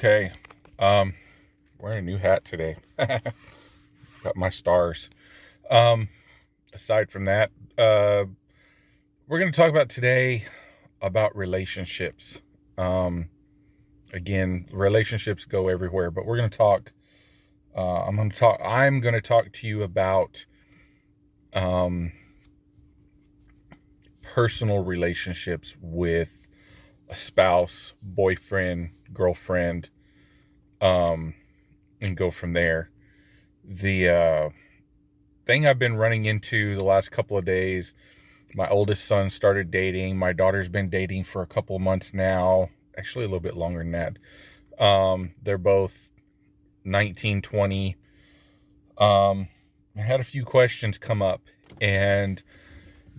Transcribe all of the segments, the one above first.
Okay. Um, Wearing a new hat today. Got my stars. Um, Aside from that, we're going to talk about today about relationships. Um, Again, relationships go everywhere, but we're going to talk. I'm going to talk to you about um, personal relationships with a spouse, boyfriend, girlfriend, um, and go from there. The thing I've been running into the last couple of days, my oldest son started dating. My daughter's been dating for a couple of months now, actually a little bit longer than that. They're both 19, 20. I had a few questions come up, and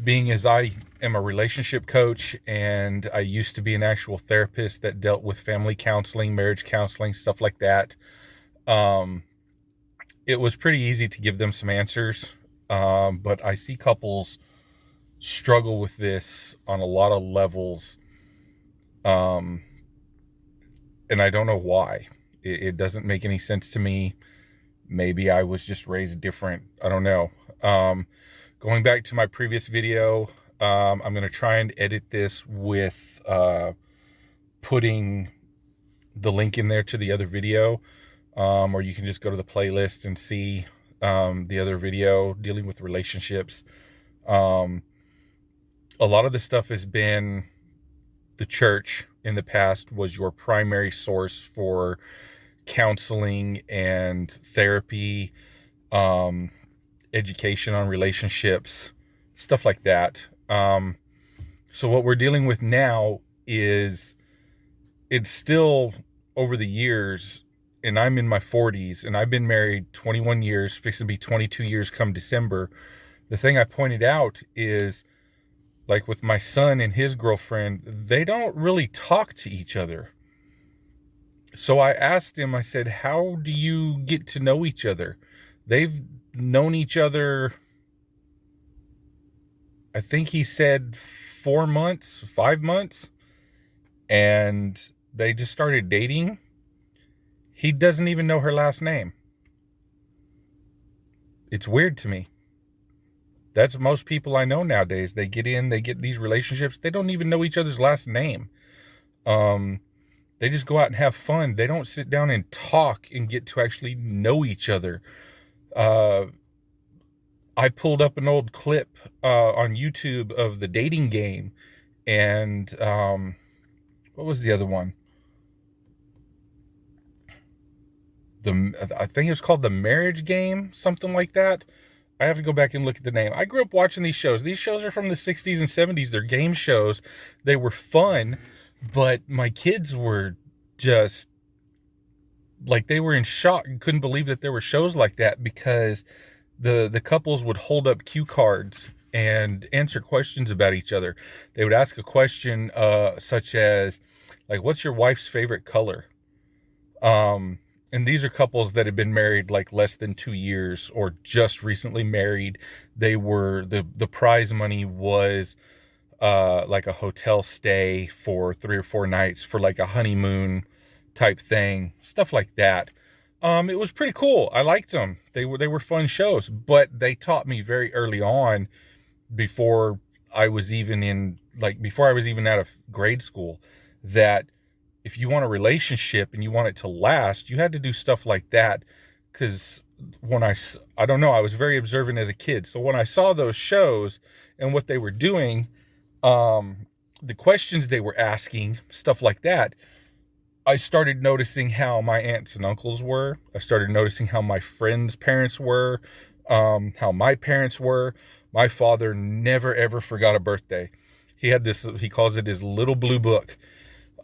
being as I am a relationship coach and I used to be an actual therapist that dealt with family counseling, marriage counseling, stuff like that, um, it was pretty easy to give them some answers. But I see couples struggle with this on a lot of levels. Um, and I don't know why. It doesn't make any sense to me. Maybe I was just raised different. I don't know. Going back to my previous video, I'm going to try and edit this with putting the link in there to the other video. Or you can just go to the playlist and see the other video dealing with relationships. A lot of the stuff has been the church in the past was your primary source for counseling and therapy, education on relationships, stuff like that. So what we're dealing with now is it's still over the years, and I'm in my 40s and I've been married 21 years, fixing to be 22 years come December. The thing I pointed out is, like with my son and his girlfriend, they don't really talk to each other. So I asked him, I said, how do you get to know each other? They've known each other, I think he said 4 months, 5 months, and they just started dating. He doesn't even know her last name. It's weird to me. That's most people I know nowadays. They get these relationships. They don't even know each other's last name. They just go out and have fun. They don't sit down and talk and get to actually know each other. I pulled up an old clip on YouTube of the dating game, and what was the other one? I think it was called The Marriage Game, something like that. I have to go back and look at the name. I grew up watching these shows. These shows are from the 60s and 70s. They're game shows. They were fun, but my kids were just like, they were in shock and couldn't believe that there were shows like that, because the couples would hold up cue cards and answer questions about each other. They would ask a question such as, like, what's your wife's favorite color? And these are couples that had been married like less than 2 years or just recently married. They were, the prize money was like a hotel stay for 3 or 4 nights for like a honeymoon type thing, stuff like that. It was pretty cool. I liked them. They were fun shows, but they taught me very early on, before I was even out of grade school, that if you want a relationship and you want it to last, you had to do stuff like that. Because I don't know, I was very observant as a kid. So when I saw those shows and what they were doing, the questions they were asking, stuff like that, I started noticing how my aunts and uncles were. I started noticing how my friends' parents were, how my parents were. My father never, ever forgot a birthday. He had this, he calls it his little blue book.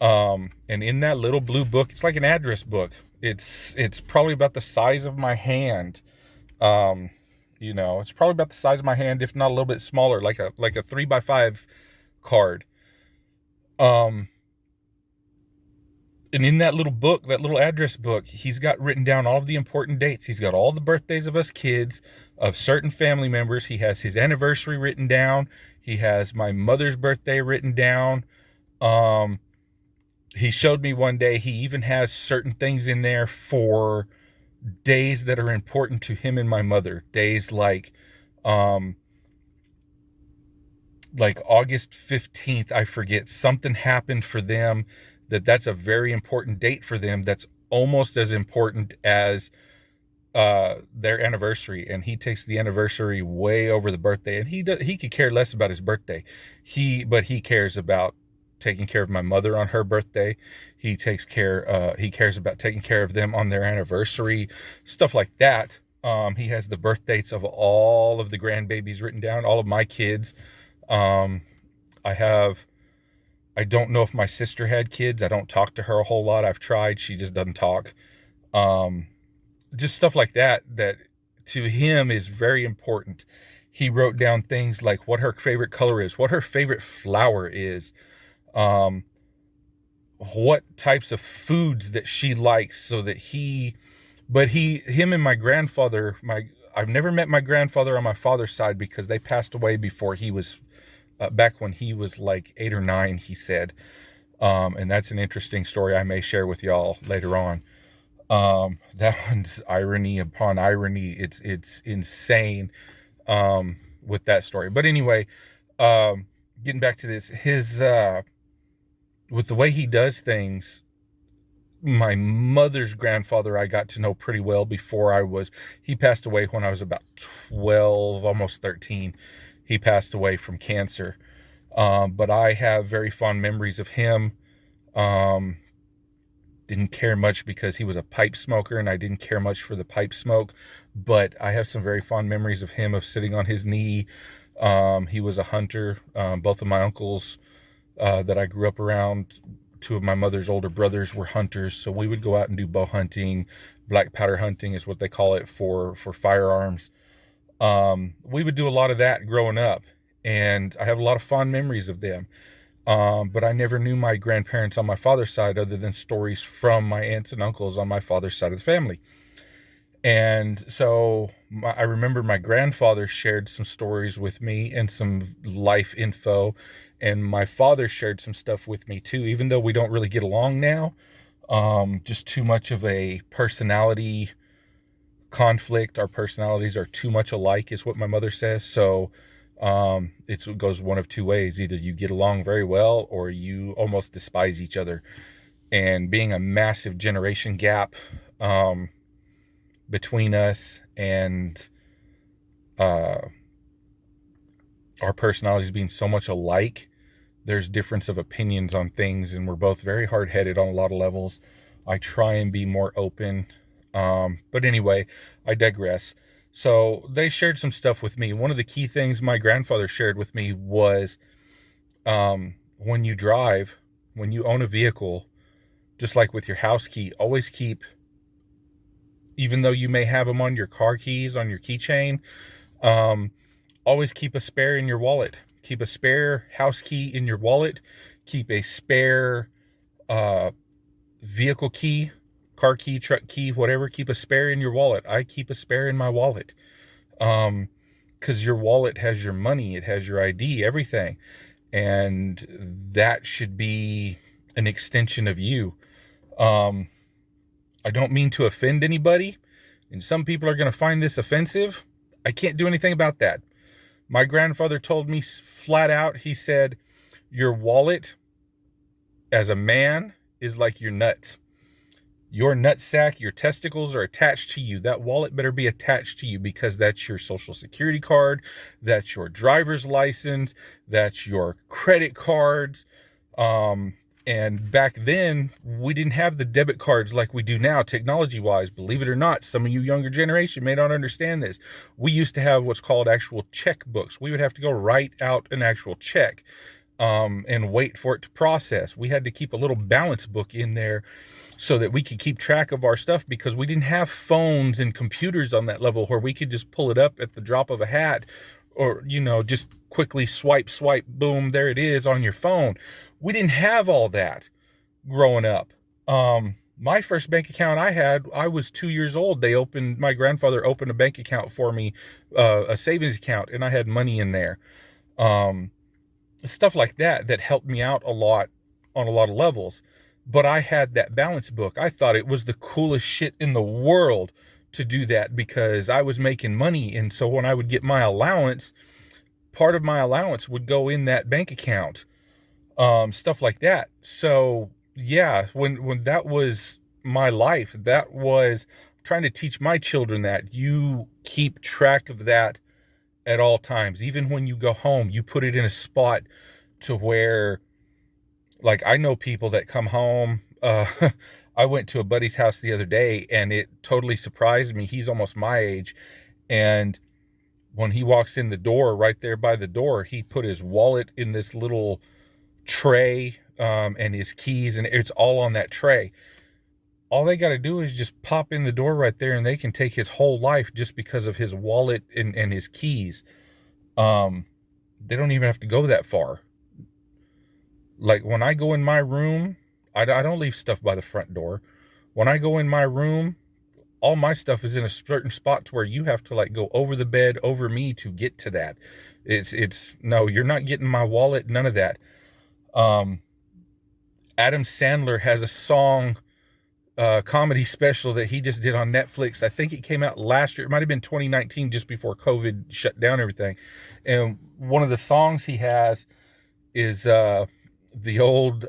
And in that little blue book, it's like an address book. It's probably about the size of my hand. It's probably about the size of my hand, if not a little bit smaller, like a 3x5 card. And in that little book, that little address book, he's got written down all of the important dates. He's got all the birthdays of us kids, of certain family members. He has his anniversary written down. He has my mother's birthday written down. He showed me one day he even has certain things in there for days that are important to him and my mother. Days um like August 15th, I forget, something happened for them that's a very important date for them, that's almost as important as their anniversary, and he takes the anniversary way over the birthday, and he could care less about his birthday. But he cares about taking care of my mother on her birthday. He cares about taking care of them on their anniversary, stuff like that. He has the birth dates of all of the grandbabies written down, all of my kids. um I don't know if my sister had kids. I don't talk to her a whole lot. I've tried. She just doesn't talk. um just stuff like that to him is very important. He wrote down things like what her favorite color is, what her favorite flower is, um, what types of foods that she likes, so that him and my grandfather, I've never met my grandfather on my father's side because they passed away before he was, back when he was like 8 or 9, he said. And that's an interesting story I may share with y'all later on. That one's irony upon irony. It's insane, with that story. But anyway, getting back to this, with the way he does things, my mother's grandfather I got to know pretty well he passed away when I was about 12, almost 13. He passed away from cancer. But I have very fond memories of him. Didn't care much because he was a pipe smoker, and I didn't care much for the pipe smoke, but I have some very fond memories of him, of sitting on his knee. He was a hunter. Both of my uncles that I grew up around, two of my mother's older brothers, were hunters, so we would go out and do bow hunting. Black powder hunting is what they call it for firearms. We would do a lot of that growing up, and I have a lot of fond memories of them. But I never knew my grandparents on my father's side other than stories from my aunts and uncles on my father's side of the family. And so I remember my grandfather shared some stories with me and some life info, and my father shared some stuff with me too, even though we don't really get along now. Just too much of a personality conflict. Our personalities are too much alike, is what my mother says. So it goes one of two ways: either you get along very well, or you almost despise each other. And being a massive generation gap between us, and our personalities being so much alike, there's difference of opinions on things, and we're both very hard-headed on a lot of levels. I try and be more open, but anyway, I digress. So they shared some stuff with me. One of the key things my grandfather shared with me was, when you drive, when you own a vehicle, just like with your house key, always keep, even though you may have them on your car keys, on your keychain, always keep a spare in your wallet. Keep a spare house key in your wallet. Keep a spare vehicle key, car key, truck key, whatever. Keep a spare in your wallet. I keep a spare in my wallet. Because your wallet has your money, it has your ID, everything. And that should be an extension of you. I don't mean to offend anybody, and some people are going to find this offensive. I can't do anything about that. My grandfather told me flat out, he said, your wallet as a man is like your nuts. Your nutsack, your testicles are attached to you. That wallet better be attached to you, because that's your social security card, that's your driver's license, that's your credit cards. And back then, we didn't have the debit cards like we do now, technology-wise. Believe it or not, some of you younger generation may not understand this. We used to have what's called actual checkbooks. We would have to go write out an actual check, and wait for it to process. We had to keep a little balance book in there so that we could keep track of our stuff, because we didn't have phones and computers on that level where we could just pull it up at the drop of a hat, or, just quickly swipe, boom, there it is on your phone. We didn't have all that growing up. My first bank account I was 2 years old. My grandfather opened a bank account for me, a savings account, and I had money in there. Stuff like that helped me out a lot on a lot of levels. But I had that balance book. I thought it was the coolest shit in the world to do that because I was making money. And so when I would get my allowance, part of my allowance would go in that bank account, stuff like that. So yeah, when that was my life, that was trying to teach my children that you keep track of that at all times. Even when you go home, you put it in a spot to where, like, I know people that come home. I went to a buddy's house the other day and it totally surprised me. He's almost my age. And when he walks in the door, right there by the door, he put his wallet in this little tray, and his keys, and it's all on that tray. All they got to do is just pop in the door right there and they can take his whole life just because of his wallet and his keys. They don't even have to go that far. Like when I go in my room, I don't leave stuff by the front door. When I go in my room, all my stuff is in a certain spot to where you have to like go over the bed, over me to get to that. It's no, you're not getting my wallet, none of that. Adam Sandler has a song, comedy special that he just did on Netflix. I think it came out last year. It might have been 2019, just before COVID shut down everything. And one of the songs he has is the old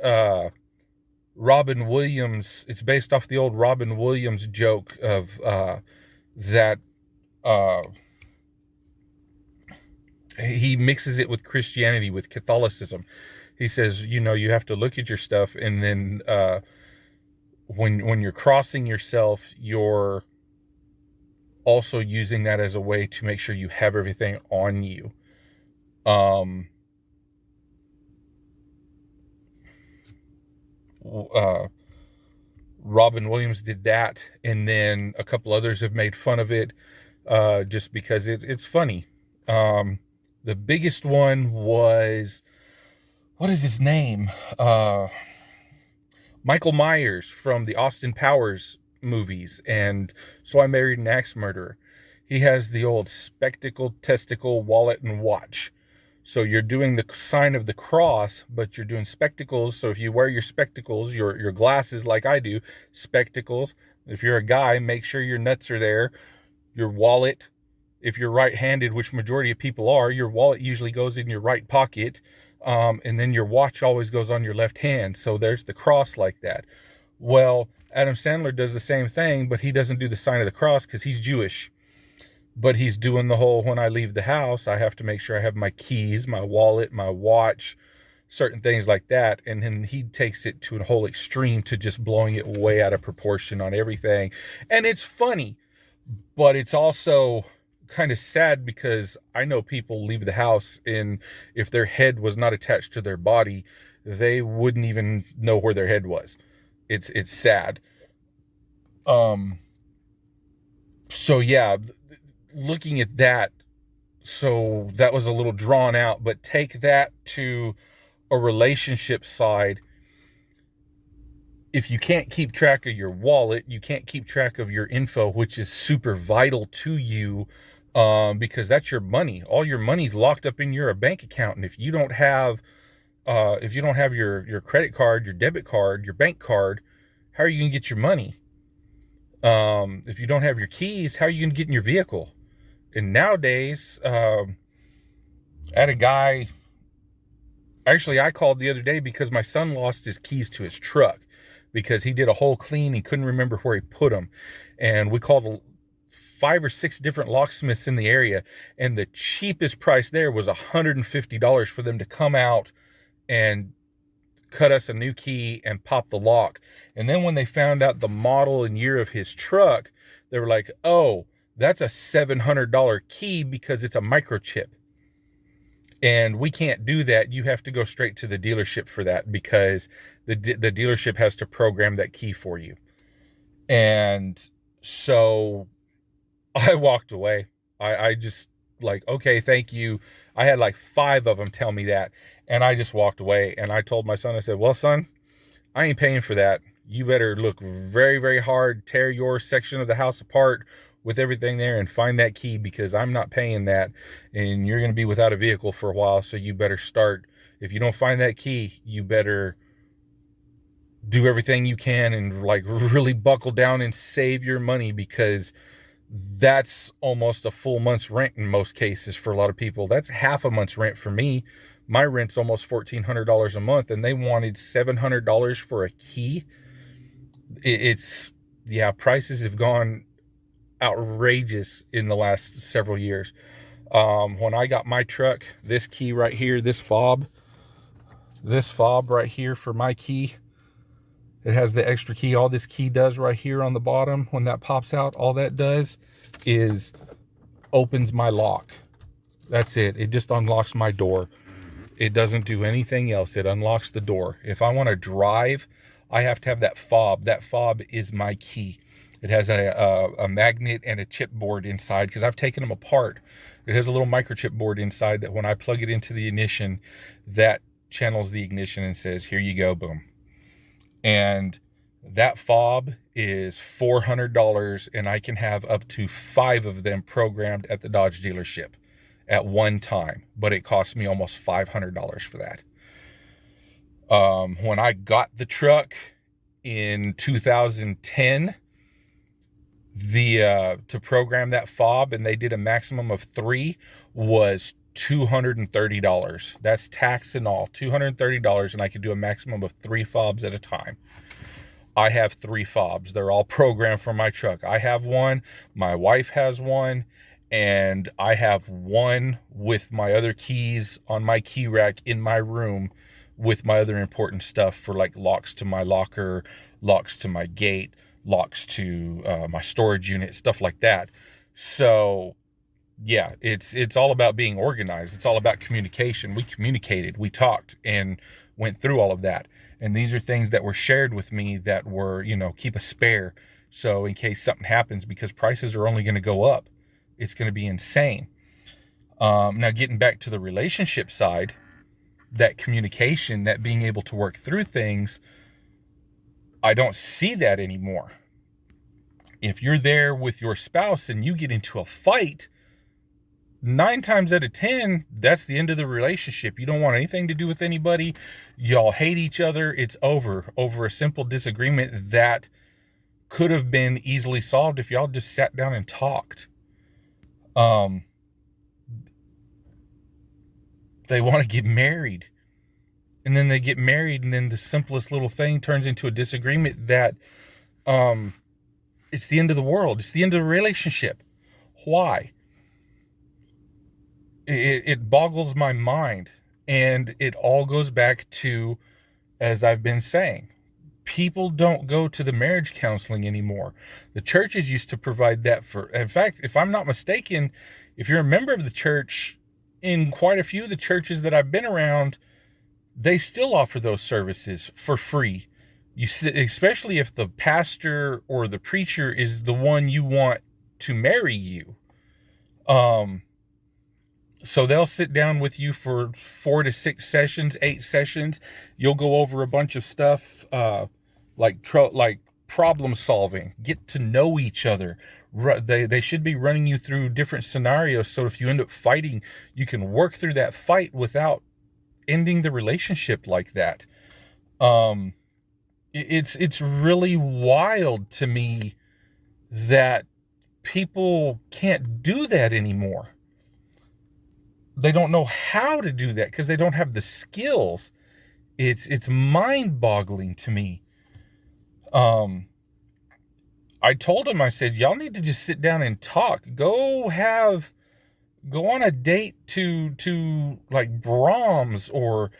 Robin Williams. It's based off the old Robin Williams joke of that he mixes it with Christianity, with Catholicism. He says, you have to look at your stuff, and then when you're crossing yourself, you're also using that as a way to make sure you have everything on you. Robin Williams did that, and then a couple others have made fun of it, just because it's funny. The biggest one was, what is his name? Michael Myers from the Austin Powers movies, and So I Married an Axe Murderer. He has the old spectacle, testicle, wallet, and watch. So you're doing the sign of the cross, but you're doing spectacles. So if you wear your spectacles, your glasses like I do, spectacles. If you're a guy, make sure your nuts are there. Your wallet, if you're right-handed, which majority of people are, your wallet usually goes in your right pocket. And then your watch always goes on your left hand. So there's the cross like that. Well, Adam Sandler does the same thing, but he doesn't do the sign of the cross because he's Jewish. But he's doing the whole, when I leave the house, I have to make sure I have my keys, my wallet, my watch, certain things like that. And then he takes it to a whole extreme to just blowing it way out of proportion on everything. And it's funny, but it's also kind of sad because I know people leave the house and if their head was not attached to their body, they wouldn't even know where their head was. It's sad. So yeah, looking at that, so that was a little drawn out, but take that to a relationship side. If you can't keep track of your wallet, you can't keep track of your info, which is super vital to you, because that's your money. All your money's locked up in your bank account, and if you don't have your credit card, your debit card, your bank card, how are you gonna get your money? If you don't have your keys, how are you gonna get in your vehicle? And nowadays, I had a guy. Actually, I called the other day because my son lost his keys to his truck because he did a whole clean. He couldn't remember where he put them. And we called 5 or 6 different locksmiths in the area. And the cheapest price there was $150 for them to come out and cut us a new key and pop the lock. And then when they found out the model and year of his truck, they were like, oh, that's a $700 key because it's a microchip. And we can't do that. You have to go straight to the dealership for that because the dealership has to program that key for you. And so I walked away. I just like, okay, thank you. I had like 5 of them tell me that. And I just walked away. And I told my son, I said, well, son, I ain't paying for that. You better look very, very hard, tear your section of the house apart with everything there and find that key because I'm not paying that. And you're going to be without a vehicle for a while. So you better start. If you don't find that key, you better do everything you can and like really buckle down and save your money, because that's almost a full month's rent in most cases for a lot of people. That's half a month's rent for me. My rent's almost $1,400 a month, and they wanted $700 for a key. It's, yeah, prices have gone outrageous in the last several years. When I got my truck, this key right here, this fob right here for my key, it has the extra key. All this key does right here on the bottom, when that pops out, all that does is opens my lock. That's it. It just unlocks my door. It doesn't do anything else. It unlocks the door. If I want to drive, I have to have that fob. That fob is my key. It has a magnet and a chipboard inside, because I've taken them apart. It has a little microchip board inside that when I plug it into the ignition, that channels the ignition and says, here you go, boom. And that fob is $400, and I can have up to 5 of them programmed at the Dodge dealership at one time, but it cost me almost $500 for that. When I got the truck in 2010, to program that fob, and they did a maximum of 3, was $230. That's tax and all, $230, and I could do a maximum of 3 fobs at a time. I have 3 fobs. They're all programmed for my truck. I have one, my wife has one, and I have one with my other keys on my key rack in my room with my other important stuff, for like locks to my locker, locks to my gate, locks to my storage unit, stuff like that. So yeah, it's all about being organized. It's all about communication. We communicated, we talked, and went through all of that. And these are things that were shared with me that were, keep a spare. So in case something happens, because prices are only going to go up, it's going to be insane. Now getting back to the relationship side, that communication, that being able to work through things, I don't see that anymore. If you're there with your spouse and you get into a fight, 9 times out of 10, that's the end of the relationship. You don't want anything to do with anybody. Y'all hate each other. It's over a simple disagreement that could have been easily solved if y'all just sat down and talked. They want to get married, and then they get married, and then the simplest little thing turns into a disagreement that it's the end of the world. It's the end of the relationship. Why? It boggles my mind. And it all goes back to, as I've been saying, people don't go to the marriage counseling anymore. The churches used to provide that in fact, if I'm not mistaken, if you're a member of the church, in quite a few of the churches that I've been around, they still offer those services for free. Especially if the pastor or the preacher is the one you want to marry you. So they'll sit down with you for 4 to 6 sessions, 8 sessions. You'll go over a bunch of stuff, like problem solving, get to know each other. They should be running you through different scenarios, so if you end up fighting, you can work through that fight without ending the relationship like that. It's really wild to me that people can't do that anymore. They don't know how to do that because they don't have the skills. It's mind-boggling to me. I told him, I said, y'all need to just sit down and talk. Go on a date to like Brahms, or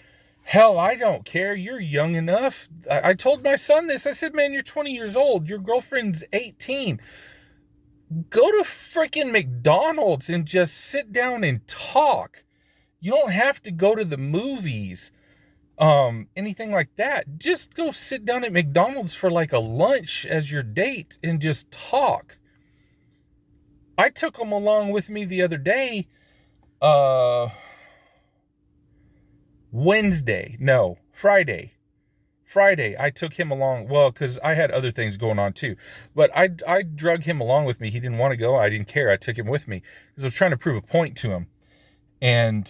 hell, I don't care. You're young enough. I told my son this. I said, man, you're 20 years old. Your girlfriend's 18. Go to freaking McDonald's and just sit down and talk. You don't have to go to the movies, anything like that. Just go sit down at McDonald's for like a lunch as your date and just talk. I took them along with me the other day, Friday, I took him along, well, because I had other things going on too. But I drug him along with me. He didn't want to go. I didn't care. I took him with me because I was trying to prove a point to him. And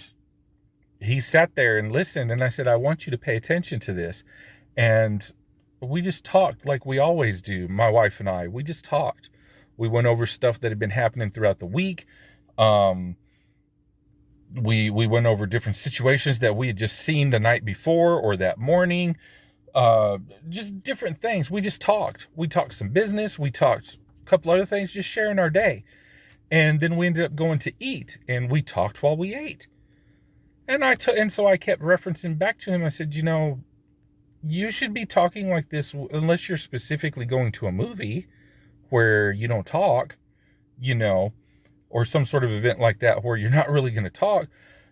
he sat there and listened. And I said, I want you to pay attention to this. And we just talked like we always do. My wife and I, we just talked. We went over stuff that had been happening throughout the week. Um, we went over different situations that we had just seen the night before or that morning. Just different things. We just talked. We talked some business. We talked a couple other things, just sharing our day. And then we ended up going to eat, and we talked while we ate. And so I kept referencing back to him. I said, you should be talking like this unless you're specifically going to a movie where you don't talk, or some sort of event like that where you're not really going to talk.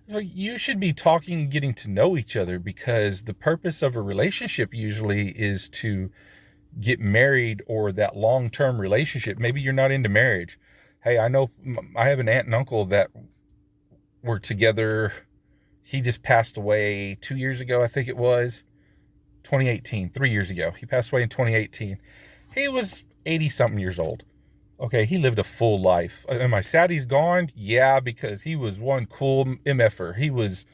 It's like you should be talking and getting to know each other, because the purpose of a relationship usually is to get married, or that long-term relationship. Maybe you're not into marriage. Hey, I know I have an aunt and uncle that were together. He just passed away 2 years ago, I think it was 2018, 3 years ago. He passed away in 2018. He was 80 something years old. Okay, he lived a full life. Am I sad he's gone? Yeah, because he was one cool MFer. He was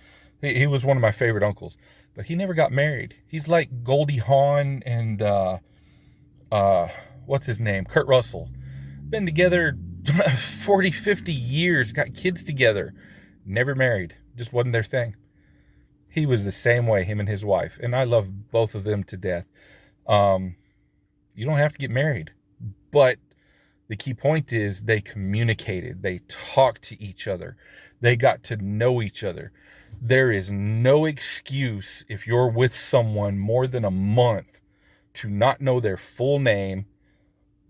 one of my favorite uncles, but he never got married. He's like Goldie Hawn and what's his name? Kurt Russell. Been together 40, 50 years, got kids together, never married. Just wasn't their thing. He was the same way, him and his wife, and I love both of them to death. You don't have to get married, but the key point is they communicated, they talked to each other, they got to know each other. There is no excuse if you're with someone more than a month to not know their full name,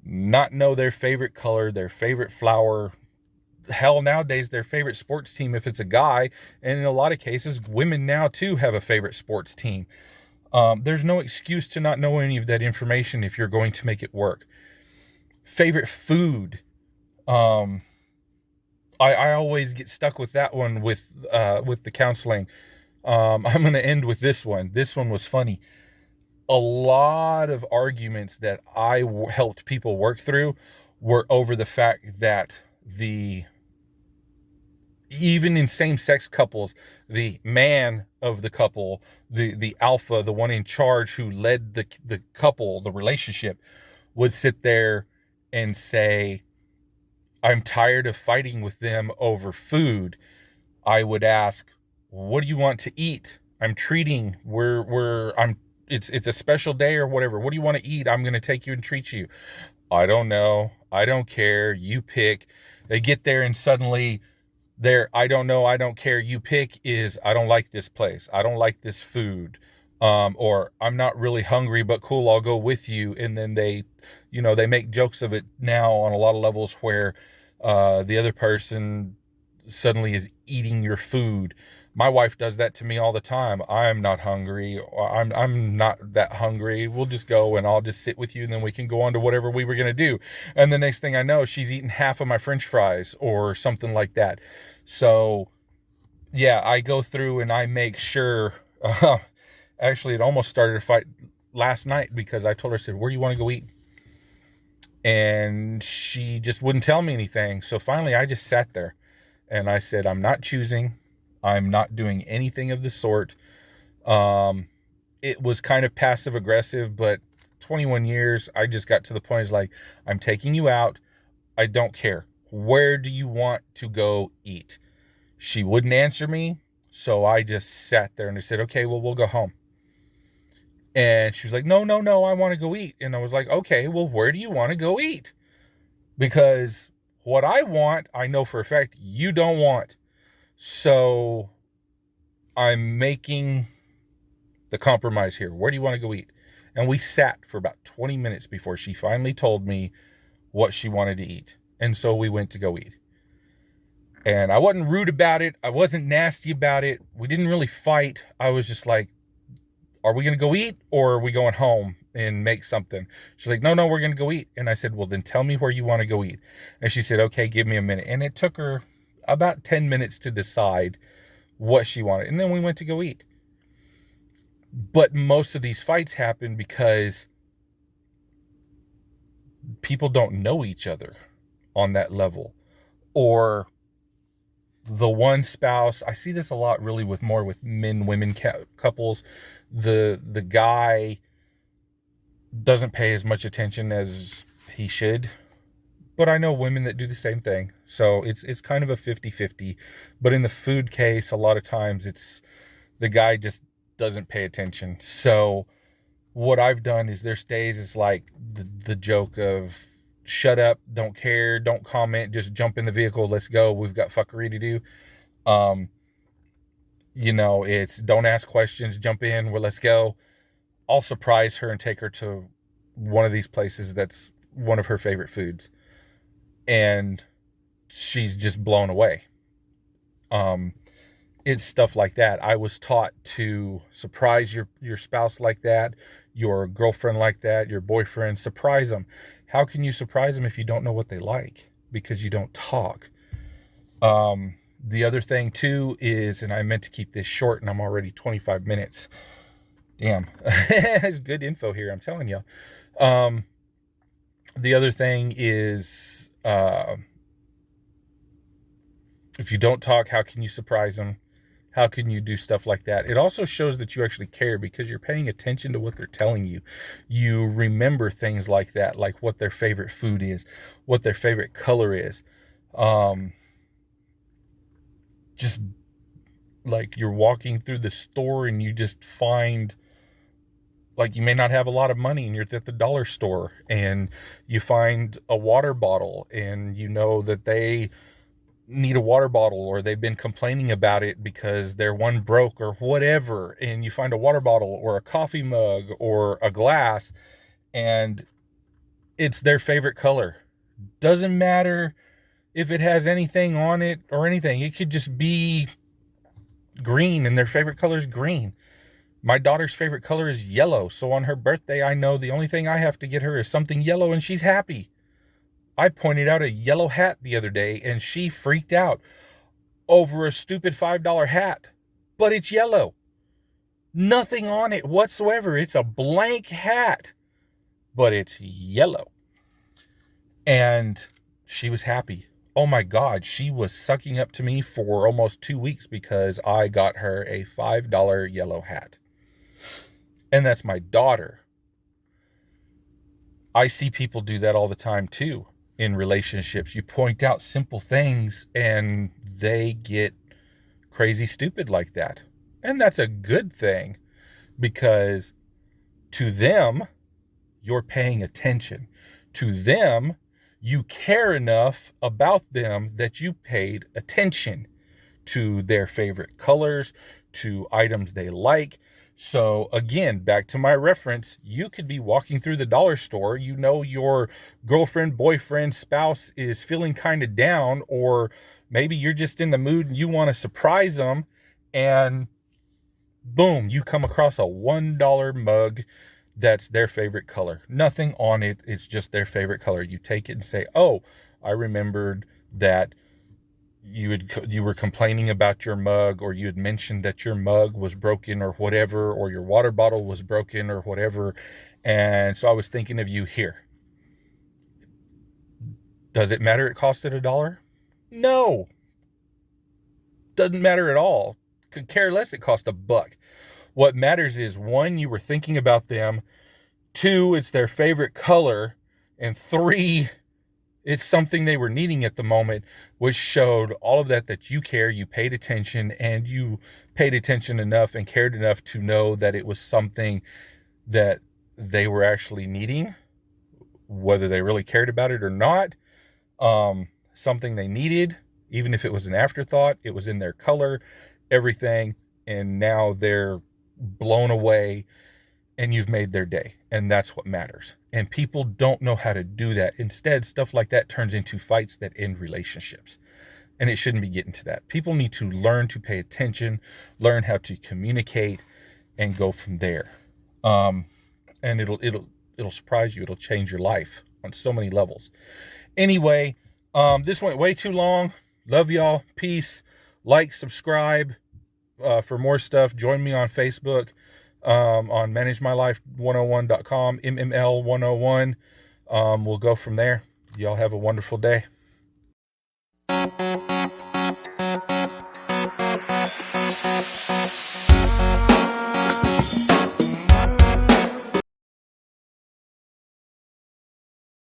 not know their favorite color, their favorite flower, hell, nowadays their favorite sports team if it's a guy, and in a lot of cases women now too have a favorite sports team. There's no excuse to not know any of that information if you're going to make it work. Favorite food. I always get stuck with that one with the counseling. I'm going to end with this one. This one was funny. A lot of arguments that I helped people work through were over the fact that even in same-sex couples, the man of the couple, the alpha, the one in charge who led the couple, the relationship, would sit there and say, I'm tired of fighting with them over food. I would ask, what do you want to eat? It's a special day or whatever. What do you want to eat? I'm going to take you and treat you. I don't know. I don't care. You pick. They get there and suddenly I don't know, I don't care, you pick is, I don't like this place. I don't like this food. Or I'm not really hungry, but cool, I'll go with you. And then they make jokes of it now on a lot of levels where the other person suddenly is eating your food. My wife does that to me all the time. I'm not hungry. I'm not that hungry. We'll just go and I'll just sit with you, and then we can go on to whatever we were going to do. And the next thing I know, she's eating half of my French fries or something like that. So yeah, I go through and I make sure, actually it almost started a fight last night because I told her, I said, where do you want to go eat? And she just wouldn't tell me anything. So finally I just sat there and I said, I'm not choosing. I'm not doing anything of the sort. It was kind of passive aggressive, but 21 years, I just got to the point, it's like, I'm taking you out. I don't care. Where do you want to go eat? She wouldn't answer me. So I just sat there and I said, okay, well, we'll go home. And she was like, no, I want to go eat. And I was like, okay, well, where do you want to go eat? Because what I want, I know for a fact you don't want. So I'm making the compromise here. Where do you want to go eat? And we sat for about 20 minutes before she finally told me what she wanted to eat. And so we went to go eat. And I wasn't rude about it. I wasn't nasty about it. We didn't really fight. I was just like, are we going to go eat or are we going home and make something? She's like, no, we're going to go eat. And I said, well, then tell me where you want to go eat. And she said, okay, give me a minute. And it took her about 10 minutes to decide what she wanted. And then we went to go eat. But most of these fights happen because people don't know each other on that level. Or the one spouse, I see this a lot really with men, women couples. The guy doesn't pay as much attention as he should. But I know women that do the same thing. So it's kind of a 50-50. But in the food case, a lot of times it's the guy just doesn't pay attention. So what I've done is there's days it's like the joke of shut up, don't care, don't comment, just jump in the vehicle, let's go, we've got fuckery to do. It's don't ask questions, jump in, well, let's go. I'll surprise her and take her to one of these places that's one of her favorite foods, and she's just blown away. It's stuff like that. I was taught to surprise your spouse like that, your girlfriend like that, your boyfriend, surprise them. How can you surprise them if you don't know what they like? Because you don't talk. The other thing too is, and I meant to keep this short and I'm already 25 minutes. Damn. It's good info here, I'm telling you. The other thing is, if you don't talk, how can you surprise them? How can you do stuff like that? It also shows that you actually care because you're paying attention to what they're telling you. You remember things like that, like what their favorite food is, what their favorite color is. Just like you're walking through the store and you just find, like, you may not have a lot of money and you're at the dollar store and you find a water bottle and you know that they need a water bottle, or they've been complaining about it because their one broke or whatever, and you find a water bottle or a coffee mug or a glass and it's their favorite color. Doesn't matter if it has anything on it or anything. It could just be green and their favorite color is green. My daughter's favorite color is yellow, so on her birthday I know the only thing I have to get her is something yellow and she's happy. I pointed out a yellow hat the other day and she freaked out over a stupid $5 hat, but it's yellow. Nothing on it whatsoever. It's a blank hat, but it's yellow. And she was happy. Oh my God, she was sucking up to me for almost 2 weeks because I got her a $5 yellow hat. And that's my daughter. I see people do that all the time too. In relationships, you point out simple things and they get crazy stupid like that. And that's a good thing, because to them, you're paying attention. To them, you care enough about them that you paid attention to their favorite colors, to items they like. So again, back to my reference, you could be walking through the dollar store, you know your girlfriend, boyfriend, spouse is feeling kind of down, or maybe you're just in the mood and you want to surprise them, and boom, you come across a $1 mug that's their favorite color. Nothing on it, it's just their favorite color. You take it and say, oh, I remembered that you were complaining about your mug, or you had mentioned that your mug was broken or whatever, or your water bottle was broken or whatever, and so I was thinking of you. Here. Does it matter it costed $1? No. Doesn't matter at all. Could care less it cost $1. What matters is, 1, you were thinking about them, 2, it's their favorite color, and 3, it's something they were needing at the moment, which showed all of that you care, you paid attention, and you paid attention enough and cared enough to know that it was something that they were actually needing, whether they really cared about it or not. Something they needed, even if it was an afterthought, it was in their color, everything, and now they're blown away and you've made their day, and that's what matters. And people don't know how to do that. Instead, stuff like that turns into fights that end relationships, and it shouldn't be getting to that. People need to learn to pay attention, learn how to communicate, and go from there. And it'll surprise you. It'll change your life on so many levels. Anyway, this went way too long. Love y'all. Peace. Like, subscribe for more stuff. Join me on Facebook. On managemylife101.com, MML101. We'll go from there. Y'all have a wonderful day.